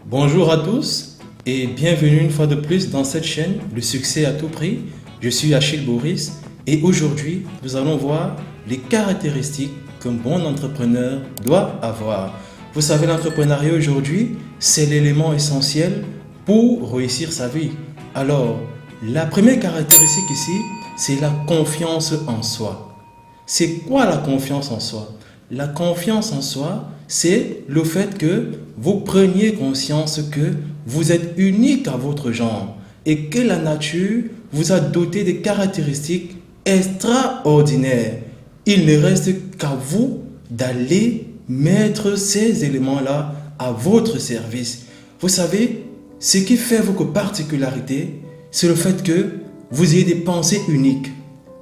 Bonjour à tous et bienvenue une fois de plus dans cette chaîne, le succès à tout prix. Je suis Achille Boris et aujourd'hui, nous allons voir les caractéristiques qu'un bon entrepreneur doit avoir. Vous savez, l'entrepreneuriat aujourd'hui, c'est l'élément essentiel pour réussir sa vie. Alors, la première caractéristique ici, c'est la confiance en soi. C'est quoi la confiance en soi? La confiance en soi, c'est le fait que vous preniez conscience que vous êtes unique à votre genre et que la nature vous a doté de caractéristiques extraordinaires. Il ne reste qu'à vous d'aller mettre ces éléments-là à votre service. Vous savez, ce qui fait votre particularité, c'est le fait que vous ayez des pensées uniques.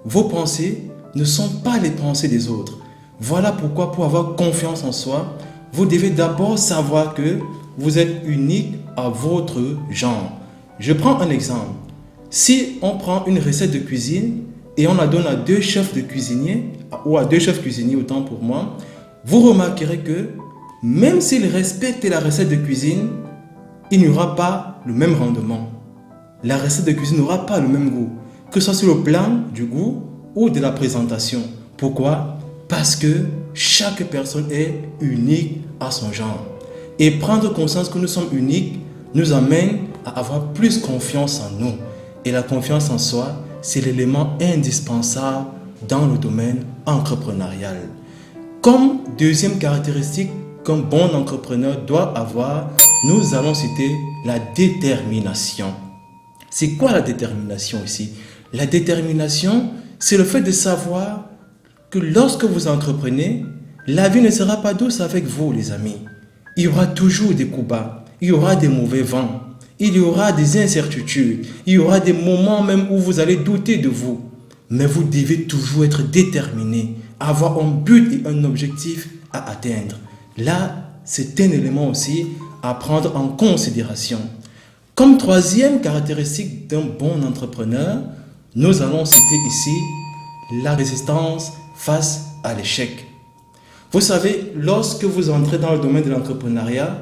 Vos pensées ne sont pas les pensées des autres. Voilà pourquoi pour avoir confiance en soi, vous devez d'abord savoir que vous êtes unique à votre genre. Je prends un exemple. Si on prend une recette de cuisine et on la donne à deux chefs de cuisiniers, ou à deux chefs cuisiniers autant pour moi, vous remarquerez que même s'ils respectent la recette de cuisine, il n'y aura pas le même rendement. La recette de cuisine n'aura pas le même goût, que ce soit sur le plan du goût ou de la présentation. Pourquoi? Parce que chaque personne est unique à son genre. Et prendre conscience que nous sommes uniques nous amène à avoir plus confiance en nous. Et la confiance en soi, c'est l'élément indispensable dans le domaine entrepreneurial. Comme deuxième caractéristique qu'un bon entrepreneur doit avoir, nous allons citer la détermination. C'est quoi la détermination ici? La détermination, c'est le fait de savoir que lorsque vous entreprenez, la vie ne sera pas douce avec vous, les amis. Il y aura toujours des coups bas, il y aura des mauvais vents, il y aura des incertitudes, il y aura des moments même où vous allez douter de vous. Mais vous devez toujours être déterminé, avoir un but et un objectif à atteindre. Là, c'est un élément aussi à prendre en considération. Comme troisième caractéristique d'un bon entrepreneur, nous allons citer ici la résistance face à l'échec. Vous savez, lorsque vous entrez dans le domaine de l'entrepreneuriat,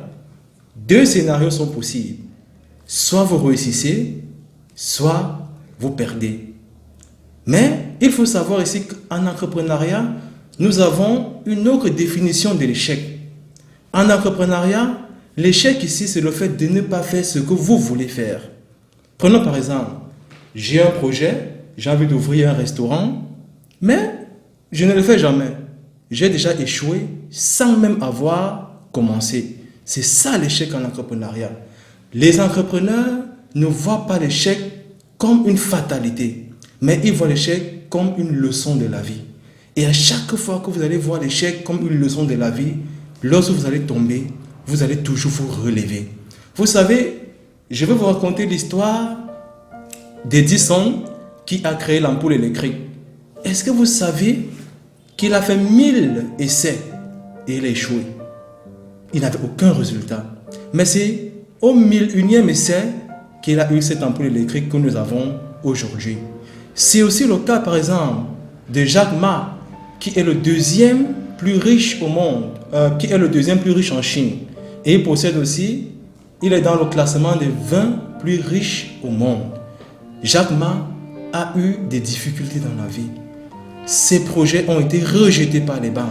deux scénarios sont possibles. Soit vous réussissez, soit vous perdez. Mais il faut savoir ici qu'en entrepreneuriat, nous avons une autre définition de l'échec. En entrepreneuriat, l'échec ici, c'est le fait de ne pas faire ce que vous voulez faire. Prenons par exemple, j'ai un projet, j'ai envie d'ouvrir un restaurant, mais je ne le fais jamais. J'ai déjà échoué sans même avoir commencé. C'est ça l'échec en entrepreneuriat. Les entrepreneurs ne voient pas l'échec comme une fatalité, mais ils voient l'échec comme une leçon de la vie. Et à chaque fois que vous allez voir l'échec comme une leçon de la vie, lorsque vous allez tomber, vous allez toujours vous relever. Vous savez, je vais vous raconter l'histoire d'Edison qui a créé l'ampoule électrique. Est-ce que vous savez qu'il a fait 1000 essais et il a échoué? Il n'avait aucun résultat. Mais c'est au 1001e essai qu'il a eu cette ampoule électrique que nous avons aujourd'hui. C'est aussi le cas, par exemple, de Jack Ma, qui est le deuxième plus riche au monde, qui est le deuxième plus riche en Chine. Et il possède aussi, il est dans le classement des 20 plus riches au monde. Jack Ma a eu des difficultés dans la vie. Ces projets ont été rejetés par les banques.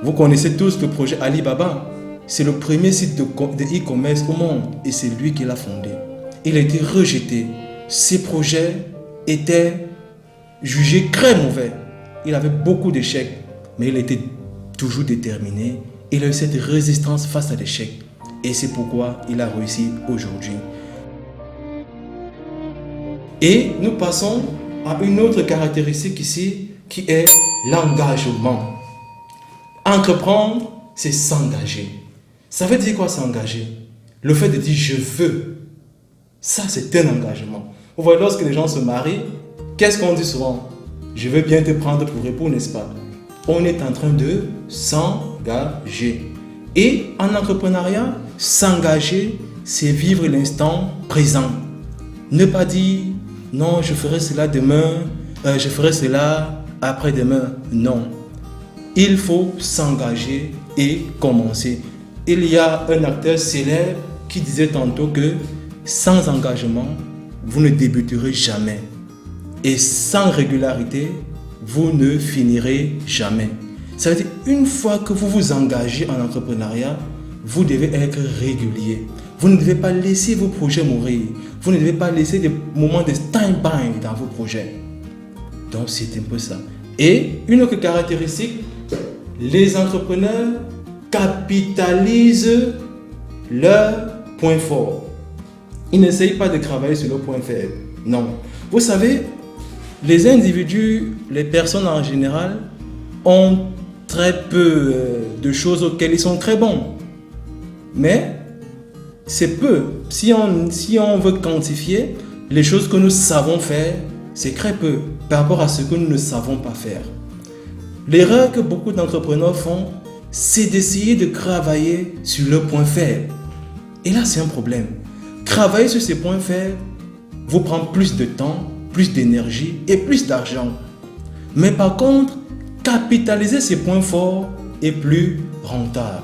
Vous connaissez tous le projet Alibaba. C'est le premier site de e-commerce au monde et c'est lui qui l'a fondé. Il a été rejeté. Ces projets étaient jugés très mauvais. Il avait beaucoup d'échecs, mais il était toujours déterminé. Il a eu cette résistance face à l'échec. Et c'est pourquoi il a réussi aujourd'hui. Et nous passons à une autre caractéristique ici, qui est l'engagement. Entreprendre, c'est s'engager. Ça veut dire quoi s'engager? Le fait de dire je veux, ça c'est un engagement. Vous voyez, lorsque les gens se marient, qu'est-ce qu'on dit souvent? Je veux bien te prendre pour époux, n'est-ce pas? On est en train de s'engager. Et en entrepreneuriat, s'engager, c'est vivre l'instant présent. Ne pas dire non, je ferai cela demain, je ferai cela après-demain. Non. Il faut s'engager et commencer. Il y a un acteur célèbre qui disait tantôt que sans engagement, vous ne débuterez jamais. Et sans régularité, vous ne finirez jamais. Ça veut dire une fois que vous vous engagez en entrepreneuriat, vous devez être régulier. Vous ne devez pas laisser vos projets mourir. Vous ne devez pas laisser des moments de stand-by dans vos projets. Donc c'est un peu ça. Et une autre caractéristique, les entrepreneurs capitalisent leurs points forts. Ils n'essayent pas de travailler sur leurs points faibles. Non. Vous savez, les individus, les personnes en général, ont très peu de choses auxquelles ils sont très bons. Mais c'est peu. Si on veut quantifier les choses que nous savons faire, c'est très peu par rapport à ce que nous ne savons pas faire. L'erreur que beaucoup d'entrepreneurs font, c'est d'essayer de travailler sur leurs points faibles. Et là, c'est un problème. Travailler sur ces points faibles vous prend plus de temps, plus d'énergie et plus d'argent. Mais par contre, capitaliser ces points forts est plus rentable.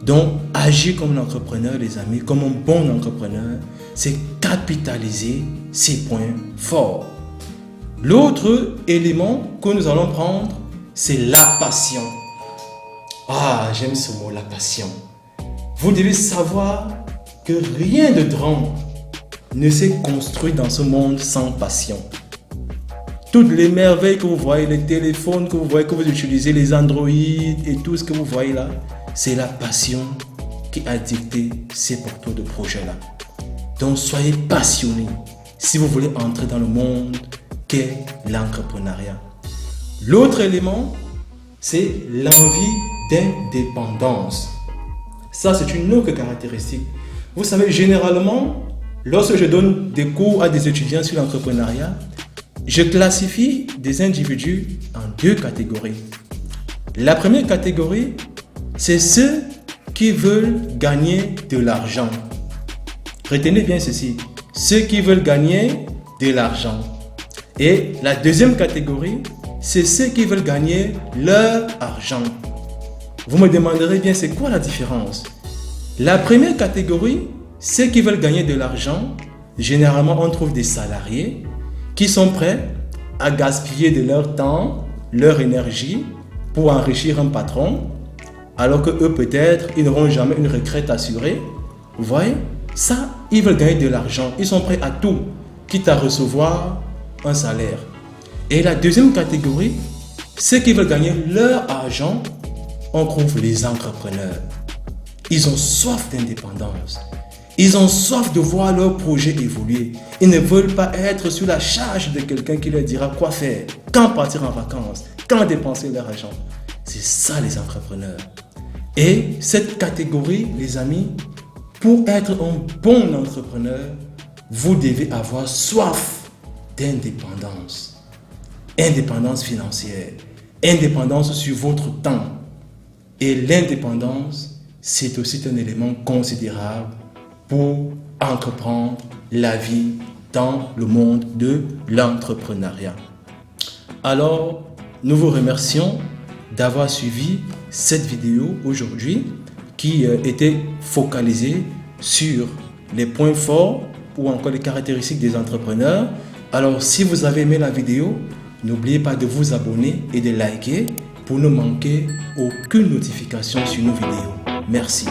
Donc, agir comme un entrepreneur, les amis, comme un bon entrepreneur, c'est capitaliser ses points forts. L'autre élément que nous allons prendre, c'est la passion. Ah, j'aime ce mot, la passion. Vous devez savoir que rien de grand ne s'est construit dans ce monde sans passion. Toutes les merveilles que vous voyez, les téléphones que vous voyez, que vous utilisez, les Android et tout ce que vous voyez là, c'est la passion qui a dicté ces porteurs de projets-là. Donc soyez passionnés si vous voulez entrer dans le monde qu'est l'entrepreneuriat. L'autre élément, c'est l'envie d'indépendance. Ça, c'est une autre caractéristique. Vous savez, généralement, lorsque je donne des cours à des étudiants sur l'entrepreneuriat, je classifie des individus en deux catégories. La première catégorie, c'est ceux qui veulent gagner de l'argent. Retenez bien ceci, ceux qui veulent gagner de l'argent. Et la deuxième catégorie, c'est ceux qui veulent gagner leur argent. Vous me demanderez bien, c'est quoi la différence? La première catégorie, ceux qui veulent gagner de l'argent, généralement on trouve des salariés qui sont prêts à gaspiller de leur temps, leur énergie pour enrichir un patron, alors que eux peut-être, ils n'auront jamais une retraite assurée. Vous voyez? Ça, ils veulent gagner de l'argent. Ils sont prêts à tout, quitte à recevoir un salaire. Et la deuxième catégorie, ceux qui veulent gagner leur argent, on trouve les entrepreneurs. Ils ont soif d'indépendance. Ils ont soif de voir leur projet évoluer. Ils ne veulent pas être sous la charge de quelqu'un qui leur dira quoi faire, quand partir en vacances, quand dépenser leur argent. C'est ça les entrepreneurs. Et cette catégorie, les amis, pour être un bon entrepreneur, vous devez avoir soif d'indépendance. Indépendance financière, indépendance sur votre temps. Et l'indépendance, c'est aussi un élément considérable pour entreprendre la vie dans le monde de l'entrepreneuriat. Alors, nous vous remercions d'avoir suivi cette vidéo aujourd'hui qui était focalisée sur les points forts ou encore les caractéristiques des entrepreneurs. Alors, si vous avez aimé la vidéo, n'oubliez pas de vous abonner et de liker pour ne manquer aucune notification sur nos vidéos. Merci.